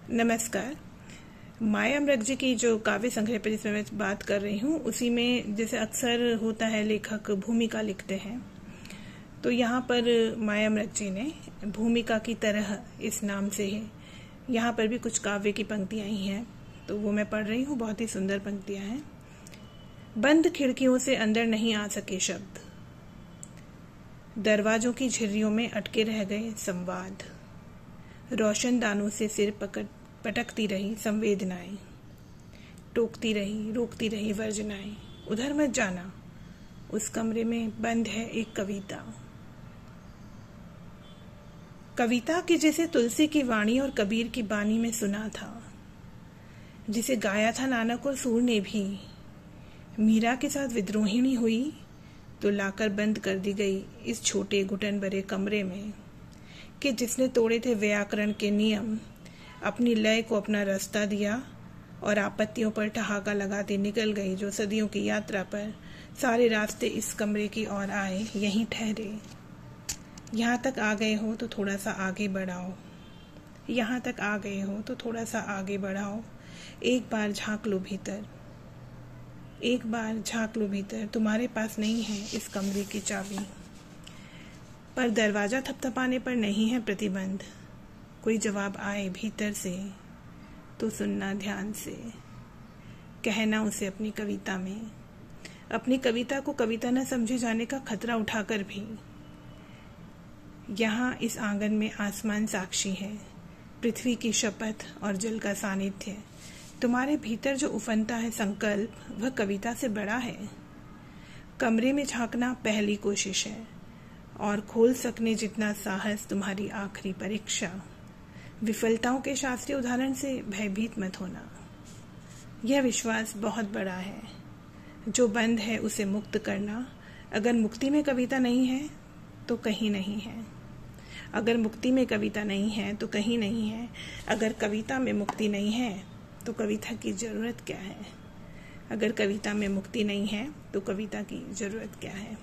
नमस्कार। माया अमृत जी की जो काव्य संग्रह पर जिसमें मैं बात कर रही हूँ, उसी में जैसे अक्सर होता है लेखक भूमिका लिखते हैं, तो यहाँ पर माया अमृत जी ने भूमिका की तरह इस नाम से है यहाँ पर भी कुछ काव्य की पंक्तियाँ ही हैं, तो वो मैं पढ़ रही हूँ। बहुत ही सुंदर पंक्तियाँ हैं। बंद खिड़कियों से अंदर नहीं आ सके शब्द, दरवाजों की झिर्रियों में अटके रह गए संवाद, रोशनदानों से सिर पटकती रही संवेदनाएं, टोकती रही रोकती रही वर्जनाएं, उधर मत जाना, उस कमरे में बंद है एक कविता। कविता की जैसे तुलसी की वाणी और कबीर की बानी में सुना था, जिसे गाया था नानक और सूर ने भी। मीरा के साथ विद्रोहिणी हुई तो लाकर बंद कर दी गई इस छोटे घुटन भरे कमरे में, कि जिसने तोड़े थे व्याकरण के नियम, अपनी लय को अपना रास्ता दिया और आपत्तियों पर ठहाका लगाते निकल गई जो सदियों की यात्रा पर सारे रास्ते इस कमरे की ओर आए, यहीं ठहरे। यहाँ तक आ गए हो तो थोड़ा सा आगे बढ़ाओ, यहाँ तक आ गए हो तो थोड़ा सा आगे बढ़ाओ, एक बार झांक लो भीतर, एक बार झांक लो भीतर। तुम्हारे पास नहीं है इस कमरे की चाबी, पर दरवाजा थपथपाने पर नहीं है प्रतिबंध। कोई जवाब आए भीतर से तो सुनना ध्यान से, कहना उसे अपनी कविता में, अपनी कविता को कविता न समझे जाने का खतरा उठाकर भी। यहाँ इस आंगन में आसमान साक्षी है, पृथ्वी की शपथ और जल का सानिध्य। तुम्हारे भीतर जो उफनता है संकल्प, वह कविता से बड़ा है। कमरे में झांकना पहली कोशिश है, और खोल सकने जितना साहस तुम्हारी आखिरी परीक्षा। विफलताओं के शास्त्रीय उदाहरण से भयभीत मत होना, यह विश्वास बहुत बड़ा है। जो बंद है उसे मुक्त करना। अगर मुक्ति में कविता नहीं है तो कहीं नहीं है, अगर मुक्ति में कविता नहीं है तो कहीं नहीं है, अगर कविता में मुक्ति नहीं है तो कविता की जरूरत क्या है, अगर कविता में मुक्ति नहीं है तो कविता की जरूरत क्या है।